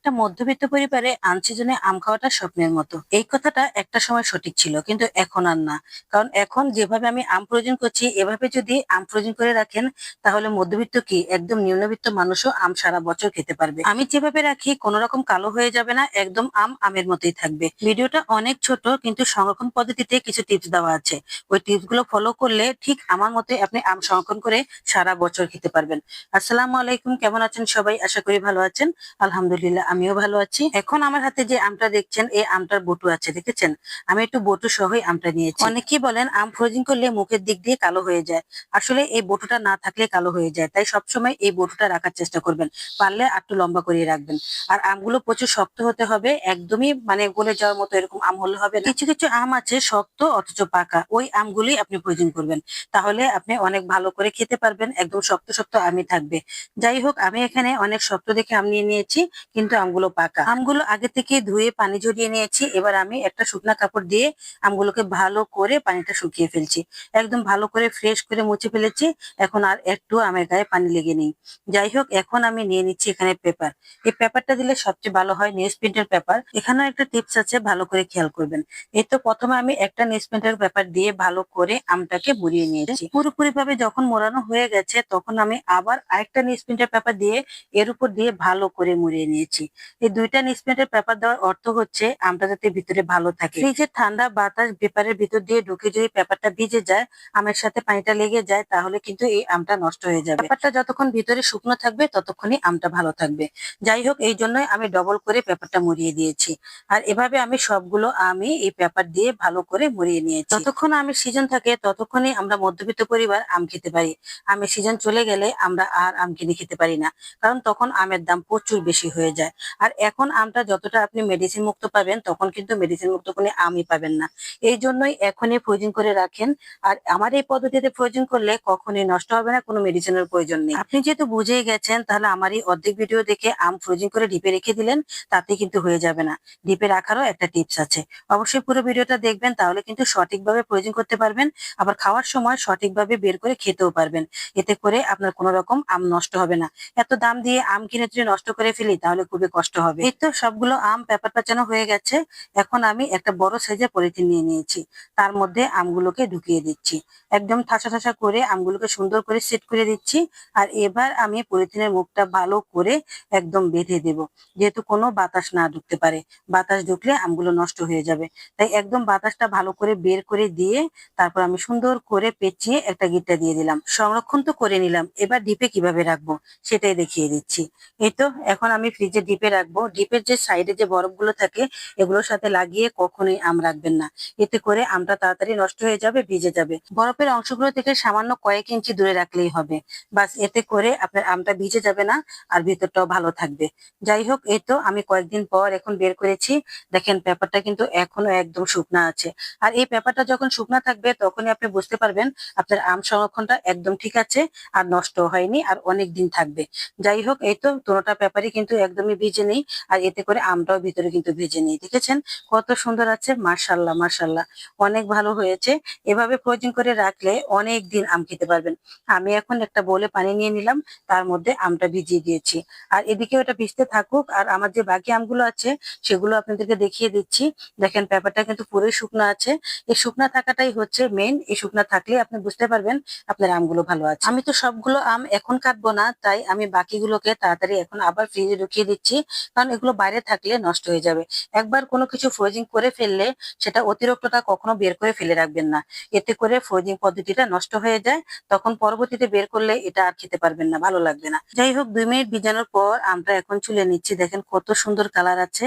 একটা মধ্যবিত্ত পরিবারে আনসিজনে আম খাওয়াটা স্বপ্নের মতো। এই কথাটা একটা সময় সঠিক ছিল, কিন্তু এখন আর না। কারণ এখন যেভাবে আমি আম ফ্রোজিং করছি, এভাবে যদি আম ফ্রোজিং করে রাখেন, তাহলে মধ্যবিত্ত কি একদম নিম্নবিত্ত মানুষও আম সারা বছর খেতে পারবে। আমি যেভাবে রাখি কোনো রকম কালো হয়ে যাবে না, একদম আম আমের মতোই থাকবে। ভিডিওটা অনেক ছোট, কিন্তু সংরক্ষণ পদ্ধতিতে কিছু টিপস দেওয়া আছে। ওই টিপস গুলো ফলো করলে ঠিক আমার মতোই আপনি আম সংরক্ষণ করে সারা বছর খেতে পারবেন। আসসালামু আলাইকুম, কেমন আছেন সবাই? আশা করি ভালো আছেন। আলহামদুলিল্লাহ, আমিও ভালো আছি। এখন আমার হাতে যে আমটা দেখছেন, এই আমটার বটু আছে, দেখেছেন? আমি একটু বটু সহই আমটা নিয়েছি। অনেকেই বলেন আম ফ্রোজিং করলে মুখের দিক দিয়ে কালো হয়ে যায়। আসলে এই বটুটা না থাকলে কালো হয়ে যায়, তাই সবসময় এই বটুটা রাখার চেষ্টা করবেন। পারলে একটু লম্বা করিয়ে রাখবেন। আর আমগুলো প্রচুর শক্ত হতে হবে, একদমই মানে গলে যাওয়ার মতো এরকম আম হলে হবে না। কিছু কিছু আম আছে শক্ত অথচ পাকা, ওই আমগুলি আপনি ফ্রোজিং করবেন। তাহলে আপনি অনেক ভালো করে খেতে পারবেন, একদম শক্ত শক্ত আমই থাকবে। যাই হোক, আমি এখানে অনেক শক্ত দেখে আম নিয়ে নিয়েছি, কিন্তু আমগুলো পাকা। আমগুলো আগে থেকে ধুয়ে পানি ঝরিয়ে নিয়েছি। এবার আমি একটা শুকনা কাপড় দিয়ে আমগুলোকে ভালো করে পানিটা শুকিয়ে ফেলছি। একদম ভালো করে ফ্রেশ করে মুছে ফেলেছি। এখন আর একটু আমের গায়ে পানি লেগে নেই। যাই হোক, এখন আমি নিয়ে নিচ্ছি এখানে পেপার। এই পেপারটা দিলে সবচেয়ে ভালো হয়, নিউজ প্রিন্টের পেপার। এখানেও একটা টিপস আছে, ভালো করে খেয়াল করবেন। এই তো প্রথমে আমি একটা নিউজ প্রিন্টের পেপার দিয়ে ভালো করে আমটাকে মুড়িয়ে নিয়েছি। পুরোপুরি ভাবে যখন মোড়ানো হয়ে গেছে, তখন আমি আবার আরেকটা নিউজ প্রিন্টের পেপার দিয়ে এর উপর দিয়ে ভালো করে মুড়িয়ে নিয়েছি। এই দুইটা নিউজ প্রিন্টের পেপার দেওয়ার অর্থ হচ্ছে আমটা যাতে ভিতরে ভালো থাকে। ফ্রিজের ঠান্ডা বাতাস পেপারের ভিতর দিয়ে ঢুকে যদি পেপারটা ভিজে যায়, আমের সাথে পানিটা লেগে যায়, তাহলে কিন্তু এই আমটা নষ্ট হয়ে যাবে। পেপারটা যতক্ষণ ভিতরে শুকনো থাকবে, ততক্ষণই আমটা ভালো থাকবে। যাই হোক, এই জন্যই আমি ডবল করে পেপারটা মুড়িয়ে দিয়েছি। আর এভাবে আমি সবগুলো আমি এই পেপার দিয়ে ভালো করে মুড়িয়ে নিয়েছি। যতক্ষণ আমের সিজন থাকে, ততক্ষণই আমরা মধ্যবিত্ত পরিবার আম খেতে পারি। আমের সিজন চলে গেলে আমরা আর আম কিনে খেতে পারি না, কারণ তখন আমের দাম প্রচুর বেশি হয়ে যায়। আর এখন আমটা যতটা আপনি মেডিসিন মুক্ত পাবেন, তখন কিন্তু মেডিসিন মুক্ত কোনো আমই পাবেন না। এই জন্যই এখনই ফ্রোজিং করে রাখেন। আর আমার এই পদ্ধতিতে ফ্রোজিং করলে কখনোই নষ্ট হবে না, কোনো মেডিসিনের প্রয়োজন নেই। আপনি যেহেতু বুঝেই গেছেন, তাহলে আমার এই অর্ধেক ভিডিও দেখে আম ফ্রোজিং করে ডিপে রেখে দিলেন, তাতে কিন্তু হয়ে যাবে না। ডিপে রাখারও একটা টিপস আছে। অবশ্যই পুরো ভিডিওটা দেখবেন, তাহলে কিন্তু সঠিকভাবে ফ্রোজিং করতে পারবেন। আবার খাওয়ার সময় সঠিকভাবে বের করে খেতেও পারবেন। এতে করে আপনার কোনো রকম আম নষ্ট হবে না। এত দাম দিয়ে আম কিনে যদি নষ্ট করে ফেলি, তাহলে খুবই কষ্ট হবে। এই তো সবগুলো আম পেপার পাচানো হয়ে গেছে। এখন আমি একটা বড় সাইজের পলিথিন নিয়ে নিয়েছি। তার মধ্যে আমগুলোকে ঢুকিয়ে দিচ্ছি। একদম ঠাসা ঠাসা করে আমগুলোকে সুন্দর করে সেট করে দিচ্ছি। আর এবার আমি পলিথিনের মুখটা ভালো করে একদম বেঁধে দেব, যেহেতু কোনো বাতাস না ঢুকতে পারে। বাতাস ঢুকলে আমগুলো নষ্ট হয়ে যাবে। তাই একদম বাতাসটা ভালো করে বের করে দিয়ে তারপর আমি সুন্দর করে পেঁচিয়ে একটা গিঁটটা দিয়ে দিলাম। সংরক্ষণ তো করে নিলাম, এবার ডিপে কিভাবে রাখবো সেটাই দেখিয়ে দিচ্ছি। এই তো এখন আমি ফ্রিজে ডিপে রাখবো। ডিপের যে সাইডে যে বরফগুলো থাকে, এগুলোর সাথে লাগিয়ে কখনোই আম রাখবেন না। এতে করে আমটা তাড়াতাড়ি নষ্ট হয়ে যাবে, ভিজে যাবে। বরফের অংশগুলো থেকে সামান্য কয়েক ইঞ্চি দূরে রাখলেই হবে। বাস, এতে করে আপনার আমটা ভিজে যাবে না, আর ভিতরটাও ভালো থাকবে। যাই হোক, এই তো আমি কয়েকদিন পর এখন বের করেছি। দেখেন পেপারটা কিন্তু এখনো একদম শুকনা আছে। আর এই পেপারটা যখন শুকনা থাকবে, তখনই আপনি বুঝতে পারবেন আপনার আম সংরক্ষণটা একদম ঠিক আছে, আর নষ্ট হয়নি, আর অনেক দিন থাকবে। যাই হোক, এই তো দুটোটা পেপারই কিন্তু একদমই ভিজে নেই। আর এতে করে আমটাও ভিতরে কিন্তু ভিজে নেই। দেখেছেন কত সুন্দর আছে? মাশাল্লাহ মাশাল্লাহ, অনেক ভালো হয়েছে। এভাবে ফ্রোজিং করে রাখলে অনেক দিন আম খেতে পারবেন। আমি এখন একটা বোলে পানি নিয়ে নিলাম, তার মধ্যে আমটা ভিজিয়ে দিয়েছি। আর এদিকে ওটা ভিজতে থাকুক, আর আমার যে বাকি আমগুলো আছে সেগুলো আপনাদেরকে দেখিয়ে দিচ্ছি। দেখেন পেপারটা কিন্তু পুরোই শুকনো আছে। এই শুকনা থাকাটাই হচ্ছে মেন। এই শুকনা থাকলে আপনি বুঝতে পারবেন আপনার আমগুলো ভালো আছে। আমি তো সবগুলো আম এখন কাটবো না, তাই আমি বাকিগুলোকে তাড়াতাড়ি এখন আবার ফ্রিজে ঢুকিয়ে দিচ্ছি, কারণ এগুলো বাইরে থাকলে নষ্ট হয়ে যাবে। একবার কোনো কিছু ফ্রোজিং করে ফেললে সেটা অতিরিক্তটা কখনো বের করে ফেলে রাখবেন না। এতে করে ফ্রোজিং পদ্ধতিটা নষ্ট হয়ে যায়। তখন পরবর্তীতে বের করলে এটা আর খেতে পারবেন না, ভালো লাগবে না। যাই হোক, 2 মিনিট ভিজানোর পর আমটা এখন চুলে নিচ্ছি। দেখেন কত সুন্দর কালার আছে।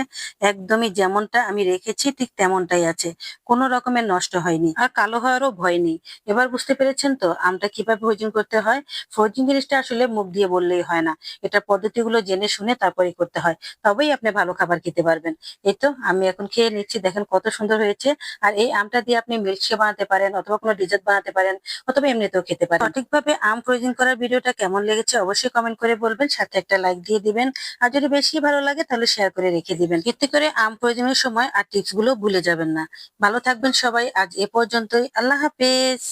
একদমই যেমনটা আমি রেখেছি ঠিক তেমনটাই আছে, কোনো রকমের নষ্ট হয়নি, আর কালো হওয়ারও ভয় নেই। এবার বুঝতে পেরেছেন তো আমটা কিভাবে ফ্রোজিং করতে হয়? ফ্রোজিং জিনিসটা আসলে মুখ দিয়ে বললেই হয় না, এটা পদ্ধতিগুলো জেনে শুনে তারপরে করতে হয়। তবেই আপনি ভালো খাবার খেতে পারবেন। এই তো আমি এখন খেয়ে নিচ্ছি। দেখেন কত সুন্দর হয়েছে। আর এই আমটা দিয়ে আপনি মিল্কশেক বানাতে পারেন, অথবা কোনো ডেজার্ট বানাতে পারেন, অথবা এমনিতেও খেতে পারেন। সঠিকভাবে আম ফ্রোজিং করার ভিডিওটা কেমন লেগেছে অবশ্যই কমেন্ট করে বলবেন, সাথে একটা লাইক দিয়ে দিবেন। আর যদি বেশি ভালো লাগে তাহলে শেয়ার করে রেখে দিবেন। এতে করে আম ফ্রোজিংয়ের সময় আর টিপস গুলো ভুলে যাবেন না। ভালো থাকবেন সবাই। আজ এ পর্যন্তই। আল্লাহ হাফেজ।